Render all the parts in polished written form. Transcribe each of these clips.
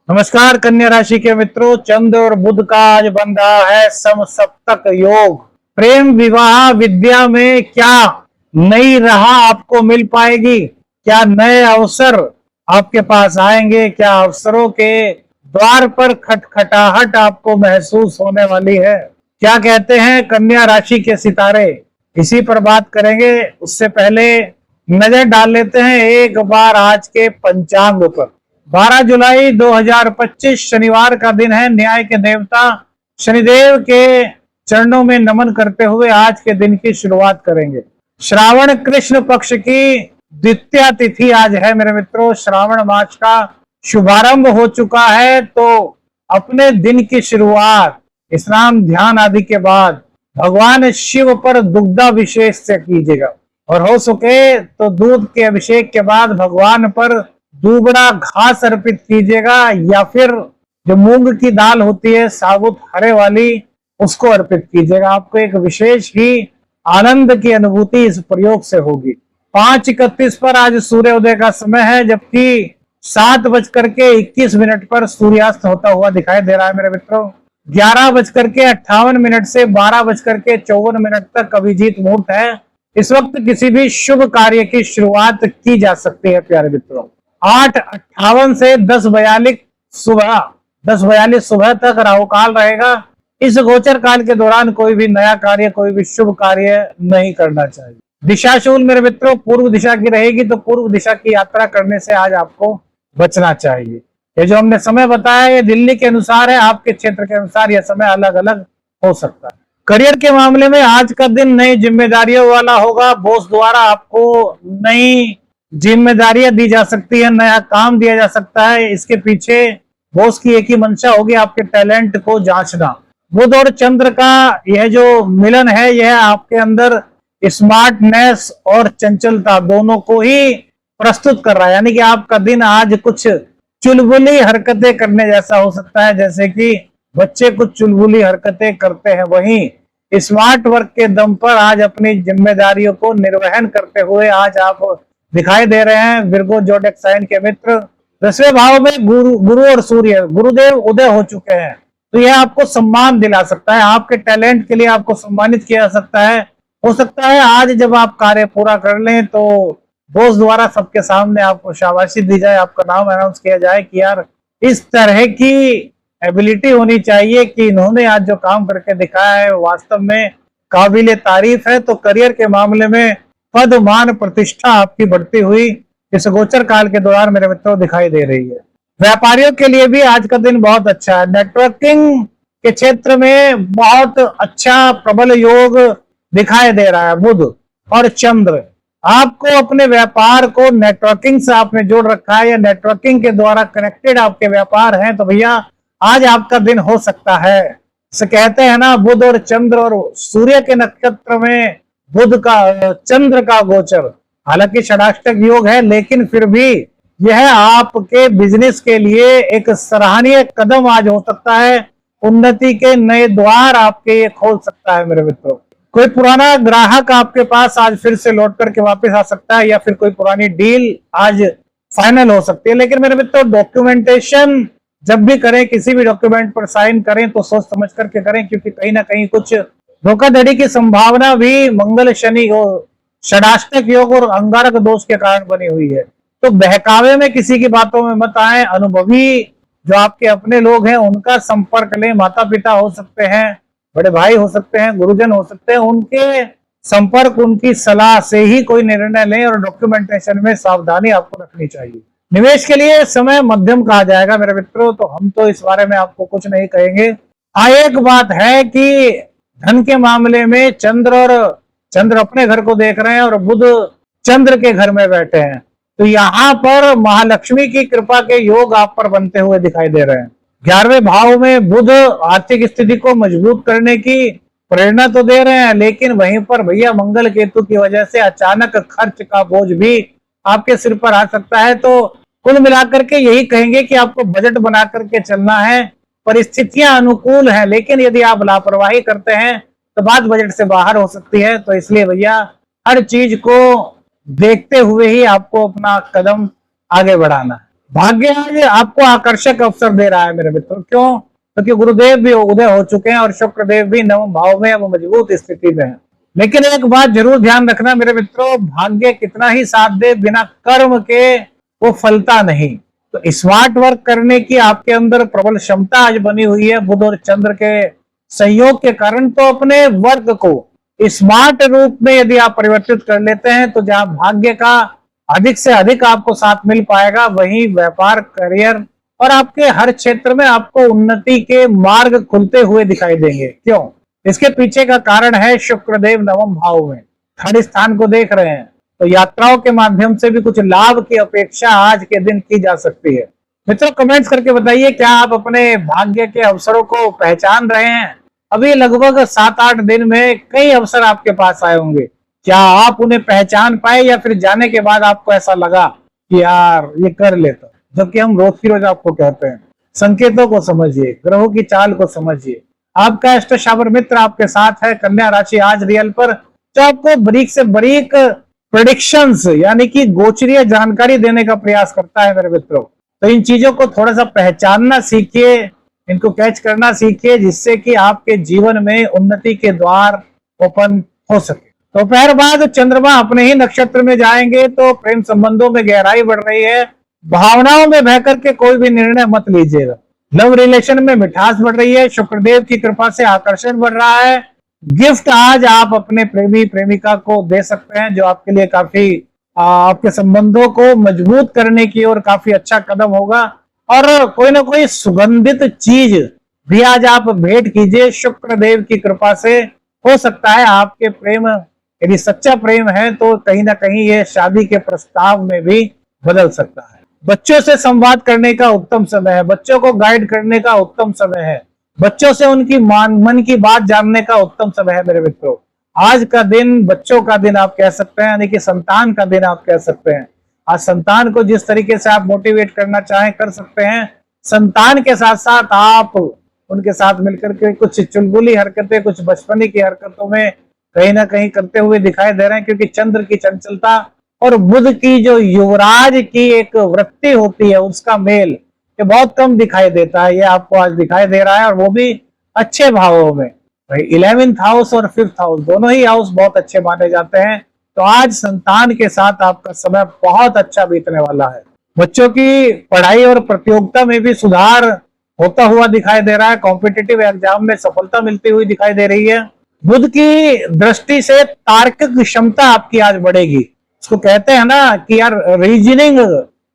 नमस्कार कन्या राशि के मित्रों, चंद्र और बुध का आज बन रहा है समसप्तक योग। प्रेम विवाह विद्या में क्या नई राह आपको मिल पाएगी? क्या नए अवसर आपके पास आएंगे? क्या अवसरों के द्वार पर खटखटाहट आपको महसूस होने वाली है? क्या कहते हैं कन्या राशि के सितारे, इसी पर बात करेंगे। उससे पहले नजर डाल लेते हैं एक बार आज के पंचांग पर। 12 जुलाई 2025 शनिवार का दिन है। न्याय के देवता शनिदेव के चरणों में नमन करते हुए आज के दिन की शुरुआत करेंगे। श्रावण कृष्ण पक्ष की द्वितीया तिथि आज है मेरे मित्रों। श्रावण मास का शुभारंभ हो चुका है, तो अपने दिन की शुरुआत स्नान ध्यान आदि के बाद भगवान शिव पर दुग्धाभिषेक से कीजिएगा, और हो सके तो दूध के अभिषेक के बाद भगवान पर दूबड़ा घास अर्पित कीजिएगा, या फिर जो मूंग की दाल होती है साबुत हरे वाली, उसको अर्पित कीजिएगा। आपको एक विशेष ही आनंद की अनुभूति इस प्रयोग से होगी। 5:31 पर आज सूर्योदय का समय है, जबकि 7:21 पर सूर्यास्त होता हुआ दिखाई दे रहा है मेरे मित्रों। 11:58 से 12:54 तक अभिजीत मुहूर्त है। इस वक्त किसी भी शुभ कार्य की शुरुआत की जा सकती है प्यारे मित्रों। 8:58 से 10:42 सुबह तक राहु काल रहेगा। इस गोचर काल के दौरान कोई भी नया कार्य, कोई भी शुभ कार्य नहीं करना चाहिए। दिशाशूल मेरे मित्रों पूर्व दिशा की रहेगी, तो पूर्व दिशा की यात्रा करने से आज आपको बचना चाहिए। ये जो हमने समय बताया ये दिल्ली के अनुसार है, आपके क्षेत्र के अनुसार यह समय अलग अलग हो सकता है। करियर के मामले में आज का दिन नई जिम्मेदारियों वाला होगा। बॉस द्वारा आपको नई जिम्मेदारियां दी जा सकती है, नया काम दिया जा सकता है। इसके पीछे बॉस की एक ही मंशा होगी, आपके टैलेंट को जांचना। बुध और चंद्र का यह जो मिलन है, यह आपके अंदर स्मार्टनेस और चंचलता दोनों को ही प्रस्तुत कर रहा है। यानी कि आपका दिन आज कुछ चुलबुली हरकतें करने जैसा हो सकता है, जैसे कि बच्चे कुछ चुलबुली हरकतें करते हैं, वहीं स्मार्ट वर्क के दम पर आज अपनी जिम्मेदारियों को निर्वहन करते हुए आज आप दिखाई दे रहे हैं। विर्गो जोडेक साइन के मित्र 10वें भाव में गुरु और सूर्य गुरुदेव उदय हो चुके हैं, तो यह आपको सम्मान दिला सकता है। आपके टैलेंट के लिए आपको सम्मानित किया जा सकता है। हो सकता है आज जब आप कार्य पूरा कर लें तो बॉस द्वारा सबके सामने आपको शाबाशी दी जाए, आपका नाम अनाउंस किया जाए कि यार इस तरह की एबिलिटी होनी चाहिए कि इन्होंने आज जो काम करके दिखाया है वास्तव में काबिले तारीफ है। तो करियर के मामले में पद मान प्रतिष्ठा आपकी बढ़ती हुई इस गोचर काल के दौरान मेरे मित्रों दिखाई दे रही है। व्यापारियों के लिए भी आज का दिन बहुत अच्छा है। नेटवर्किंग के क्षेत्र में बहुत अच्छा प्रबल योग दिखाई दे रहा है। बुध और चंद्र आपको अपने व्यापार को नेटवर्किंग से आपने जोड़ रखा है, या नेटवर्किंग के द्वारा कनेक्टेड आपके व्यापार हैं, तो भैया आज आपका दिन हो सकता है। इसे कहते हैं ना, बुध और चंद्र और सूर्य के नक्षत्र में बुध का चंद्र का गोचर, हालांकि षडाष्टक योग है, लेकिन फिर भी यह आपके बिजनेस के लिए एक सराहनीय कदम आज हो सकता है। उन्नति के नए द्वार आपके ये खोल सकता है मेरे मित्रों। कोई पुराना ग्राहक आपके पास आज फिर से लौट करके वापस आ सकता है, या फिर कोई पुरानी डील आज फाइनल हो सकती है। लेकिन मेरे मित्रों डॉक्यूमेंटेशन जब भी करें, किसी भी डॉक्यूमेंट पर साइन करें तो सोच समझ करके करें, क्योंकि कहीं ना कहीं कुछ धोखाधड़ी की संभावना भी मंगल शनि और षडाष्टक योग और अंगारक दोष के कारण बनी हुई है। तो बहकावे में किसी की बातों में मत आए। अनुभवी जो आपके अपने लोग हैं उनका संपर्क लें। माता पिता हो सकते हैं, बड़े भाई हो सकते हैं, गुरुजन हो सकते हैं, उनके संपर्क उनकी सलाह से ही कोई निर्णय लें, और डॉक्यूमेंटेशन में सावधानी आपको रखनी चाहिए। निवेश के लिए समय मध्यम कहा जाएगा मेरे मित्रों, तो हम तो इस बारे में आपको कुछ नहीं कहेंगे। एक बात है कि धन के मामले में चंद्र अपने घर को देख रहे हैं और बुध चंद्र के घर में बैठे हैं, तो यहाँ पर महालक्ष्मी की कृपा के योग आप पर बनते हुए दिखाई दे रहे हैं। 11वें भाव में बुध आर्थिक स्थिति को मजबूत करने की प्रेरणा तो दे रहे हैं, लेकिन वहीं पर भैया मंगल केतु की वजह से अचानक खर्च का बोझ भी आपके सिर पर आ सकता है। तो कुल मिलाकर के यही कहेंगे कि आपको बजट बना करके चलना है। परिस्थितियां अनुकूल हैं, लेकिन यदि आप लापरवाही करते हैं तो बात बजट से बाहर हो सकती है। तो इसलिए भैया हर चीज को देखते हुए ही आपको अपना कदम आगे बढ़ाना है। भाग्य आज आपको आकर्षक अवसर दे रहा है मेरे मित्रों। क्यों? क्योंकि गुरुदेव भी उदय हो चुके हैं और शुक्र देव भी नवम भाव में अब मजबूत स्थिति में है। लेकिन एक बात जरूर ध्यान रखना मेरे मित्रों, भाग्य कितना ही साथ दे, बिना कर्म के वो फलता नहीं। तो स्मार्ट वर्क करने की आपके अंदर प्रबल क्षमता आज बनी हुई है बुध और चंद्र के संयोग के कारण। तो अपने वर्क को स्मार्ट रूप में यदि आप परिवर्तित कर लेते हैं तो जहां भाग्य का अधिक से अधिक आपको साथ मिल पाएगा, वहीं व्यापार, करियर और आपके हर क्षेत्र में आपको उन्नति के मार्ग खुलते हुए दिखाई देंगे। क्यों? इसके पीछे का कारण है शुक्रदेव नवम भाव में थर्ड स्थान को देख रहे हैं। तो यात्राओं के माध्यम से भी कुछ लाभ की अपेक्षा आज के दिन की जा सकती है। मित्रों, कमेंट्स करके बताइए, क्या आप अपने भाग्य के अवसरों को पहचान रहे हैं? अभी लगभग 7-8 दिन में कई अवसर आपके पास आए होंगे। क्या आप उन्हें पहचान पाए या फिर जाने के बाद आपको ऐसा लगा कि यार ये कर लेता? जबकि हम रोज की रोज आपको कहते हैं, संकेतों को समझिए, ग्रहों की चाल को समझिए। आपका अष्टशावर मित्र आपके साथ है कन्या राशि आज रियल पर, जो आपको बारीक से बारीक प्रेडिक्शंस यानी कि गोचरीय जानकारी देने का प्रयास करता है मेरे मित्रों। तो इन चीजों को थोड़ा सा पहचानना सीखिए, इनको कैच करना सीखिए, जिससे कि आपके जीवन में उन्नति के द्वार ओपन हो सके। दोपहर बाद चंद्रमा अपने ही नक्षत्र में जाएंगे तो प्रेम संबंधों में गहराई बढ़ रही है। भावनाओं में बह करके कोई भी निर्णय मत लीजिएगा। लव रिलेशन में मिठास बढ़ रही है। शुक्रदेव की कृपा से आकर्षण बढ़ रहा है। गिफ्ट आज आप अपने प्रेमी प्रेमिका को दे सकते हैं, जो आपके लिए काफी आपके संबंधों को मजबूत करने की ओर काफी अच्छा कदम होगा। और कोई ना कोई सुगंधित चीज भी आज आप भेंट कीजिए। शुक्रदेव की कृपा से हो सकता है आपके प्रेम, यदि सच्चा प्रेम है तो कहीं ना कहीं ये शादी के प्रस्ताव में भी बदल सकता है। बच्चों से संवाद करने का उत्तम समय है। बच्चों को गाइड करने का उत्तम समय है। बच्चों से उनकी मन की बात जानने का उत्तम समय है मेरे मित्रों। आज का दिन बच्चों का दिन आप कह सकते हैं, यानी कि संतान का दिन आप कह सकते हैं। आज संतान को जिस तरीके से आप मोटिवेट करना चाहें कर सकते हैं। संतान के साथ साथ आप उनके साथ मिलकर के कुछ चुलबुली हरकतें, कुछ बचपनी की हरकतों में कहीं ना कहीं करते हुए दिखाई दे रहे हैं, क्योंकि चंद्र की चंचलता और बुध की जो युवराज की एक वृत्ति होती है उसका मेल ये बहुत कम दिखाई देता है। ये आपको आज दिखाई दे रहा है, और वो भी अच्छे भावों में। भाई 11th हाउस और 5th हाउस दोनों ही हाउस बहुत अच्छे माने जाते हैं। तो आज संतान के साथ आपका समय बहुत अच्छा बीतने वाला है। बच्चों की पढ़ाई और प्रतियोगिता में भी सुधार होता हुआ दिखाई दे रहा है। कॉम्पिटिटिव एग्जाम में सफलता मिलती हुई दिखाई दे रही है। बुध की दृष्टि से तार्किक क्षमता आपकी आज बढ़ेगी। इसको कहते हैं ना कि यार रीजनिंग,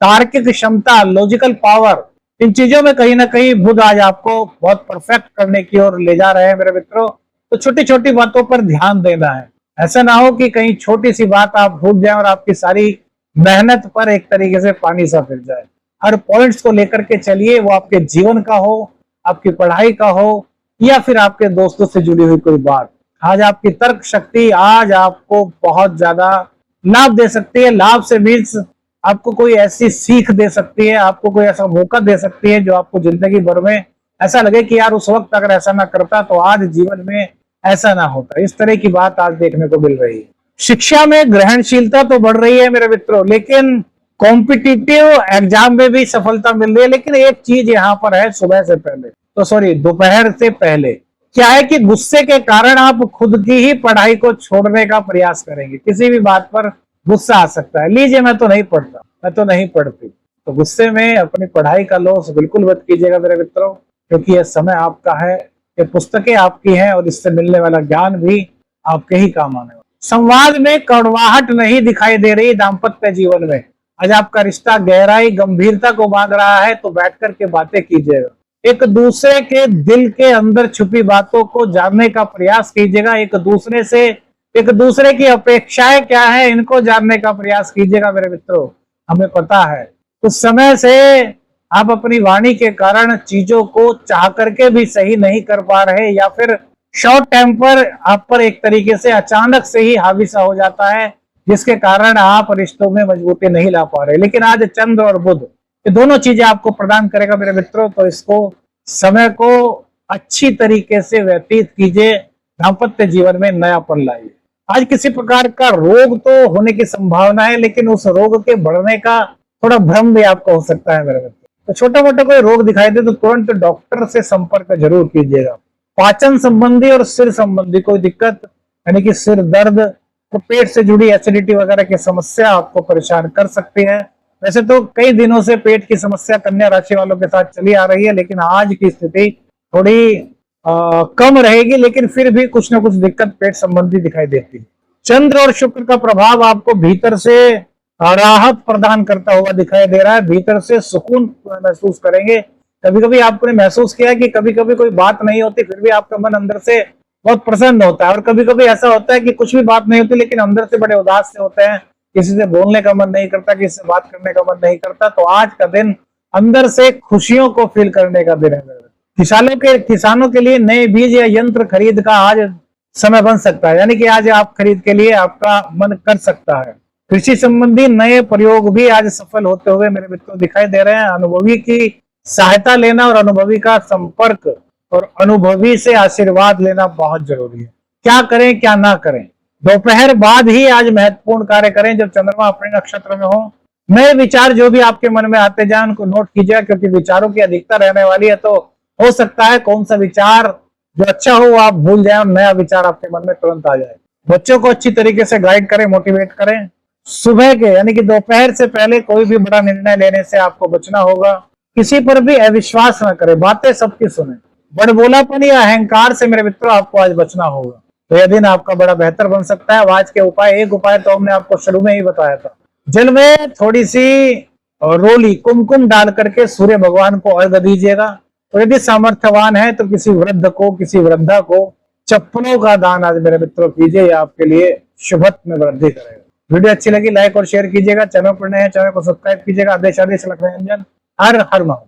तार्किक क्षमता, लॉजिकल पावर, इन चीजों में कहीं ना कहीं बुध आज आपको बहुत परफेक्ट करने की ओर ले जा रहे हैं मेरे मित्रों। तो छोटी छोटी बातों पर ध्यान देना है। ऐसा ना हो कि कहीं छोटी सी बात आप भूल जाए और आपकी सारी मेहनत पर एक तरीके से पानी सा फिर जाए। हर पॉइंट्स को लेकर के चलिए, वो आपके जीवन का हो, आपकी पढ़ाई का हो, या फिर आपके दोस्तों से जुड़ी हुई कोई बात। आज आपकी तर्क शक्ति आज आपको बहुत ज्यादा लाभ दे सकती है। लाभ से मीन्स आपको कोई ऐसी सीख दे सकती है, आपको कोई ऐसा मौका दे सकती है जो आपको जिंदगी भर में ऐसा लगे कि यार उस वक्त अगर ऐसा ना करता तो आज जीवन में ऐसा ना होता। इस तरह की बात आज देखने को मिल रही है। शिक्षा में ग्रहणशीलता तो बढ़ रही है मेरे मित्रों, लेकिन कॉम्पिटिटिव एग्जाम में भी सफलता मिल रही है। लेकिन एक चीज यहाँ पर है, सुबह से पहले तो सॉरी दोपहर से पहले क्या है कि गुस्से के कारण आप खुद की ही पढ़ाई को छोड़ने का प्रयास करेंगे। किसी भी बात पर गुस्सा आ सकता है, लीजिए मैं तो नहीं पढ़ता, मैं तो नहीं पढ़ती। तो गुस्से में अपनी पढ़ाई का लॉस बिल्कुल मत कीजिएगा मेरे मित्रों, क्योंकि यह समय आपका है, ये पुस्तकें आपकी हैं और इससे मिलने वाला ज्ञान भी आपके ही काम आने वाला। संवाद में कड़वाहट नहीं दिखाई दे रही दाम्पत्य जीवन में। आज आपका रिश्ता गहराई, गंभीरता को बांध रहा है, तो बैठ करके बातें कीजिएगा। एक दूसरे के दिल के अंदर छुपी बातों को जानने का प्रयास कीजिएगा। एक दूसरे की अपेक्षाएं क्या है, इनको जानने का प्रयास कीजिएगा मेरे मित्रों। हमें पता है कुछ समय से आप अपनी वाणी के कारण चीजों को चाह करके भी सही नहीं कर पा रहे, या फिर शॉर्ट टेम्पर आप पर एक तरीके से अचानक से ही हावी सा हो जाता है, जिसके कारण आप रिश्तों में मजबूती नहीं ला पा रहे। लेकिन आज चंद्र और बुध ये दोनों चीजें आपको प्रदान करेगा मेरे मित्रों। तो इसको समय को अच्छी तरीके से व्यतीत कीजिए, दाम्पत्य जीवन में नयापन लाइए। आज किसी प्रकार का रोग तो होने की संभावना है, लेकिन उस रोग के बढ़ने का थोड़ा भ्रम भी आपको हो सकता है मेरे मित्र। तो छोटा मोटा कोई रोग दिखाई दे तो तुरंत डॉक्टर से संपर्क जरूर कीजिएगा। पाचन संबंधी और सिर संबंधी कोई दिक्कत, यानी कि सिर दर्द, तो पेट से जुड़ी एसिडिटी वगैरह की समस्या आपको परेशान कर सकती है। वैसे तो कई दिनों से पेट की समस्या कन्या राशि वालों के साथ चली आ रही है, लेकिन आज की स्थिति थोड़ी कम रहेगी, लेकिन फिर भी कुछ ना कुछ दिक्कत पेट संबंधी दिखाई देती है। चंद्र और शुक्र का प्रभाव आपको भीतर से राहत प्रदान करता हुआ दिखाई दे रहा है, भीतर से सुकून महसूस करेंगे। कभी कभी आपने महसूस किया कि कभी कभी कोई बात नहीं होती फिर भी आपका मन अंदर से बहुत प्रसन्न होता है, और कभी कभी ऐसा होता है कि कुछ भी बात नहीं होती लेकिन अंदर से बड़े उदास से होते हैं, किसी से बोलने का मन नहीं करता, किसी से बात करने का मन नहीं करता। तो आज का दिन अंदर से खुशियों को फील करने का दिन है। किसानों के लिए नए बीज या यंत्र खरीद का आज समय बन सकता है, यानी कि आज आप खरीद के लिए आपका मन कर सकता है। कृषि संबंधी नए प्रयोग भी आज सफल होते हुए मेरे मित्रों दिखाई दे रहे हैं। अनुभवी की सहायता लेना और अनुभवी का संपर्क और अनुभवी से आशीर्वाद लेना बहुत जरूरी है। क्या करें क्या ना करें, दोपहर बाद ही आज महत्वपूर्ण कार्य करें जब चंद्रमा अपने नक्षत्र में हो। नए विचार जो भी आपके मन में आते जाए उनको नोट कीजिए, क्योंकि विचारों की अधिकता रहने वाली है। तो हो सकता है कौन सा विचार जो अच्छा हो वो आप भूल जाए और नया विचार आपके मन में तुरंत आ जाए। बच्चों को अच्छी तरीके से गाइड करें, मोटिवेट करें। सुबह के यानी कि दोपहर से पहले कोई भी बड़ा निर्णय लेने से आपको बचना होगा। किसी पर भी अविश्वास न करें, बातें सबकी सुने। बड़बोलापन या अहंकार से मेरे मित्रों आपको आज बचना होगा। तो यह दिन आपका बड़ा बेहतर बन सकता है। आज के उपाय, एक उपाय तो हमने आपको शुरू में ही बताया था, जल में थोड़ी सी रोली कुमकुम डाल करके सूर्य भगवान को अर्घ दीजिएगा। तो यदि सामर्थ्यवान है तो किसी वृद्ध को, किसी वृद्धा को चप्पलों का दान आज मेरे मित्रों कीजिए, यह आपके लिए शुभत्व में वृद्धि करेगा। वीडियो अच्छी लगी लाइक और शेयर कीजिएगा। चैनल पर नए हैं चैनल को सब्सक्राइब कीजिएगा। आदेश आदेश लक्ष्मी रंजन, हर हर महादेव।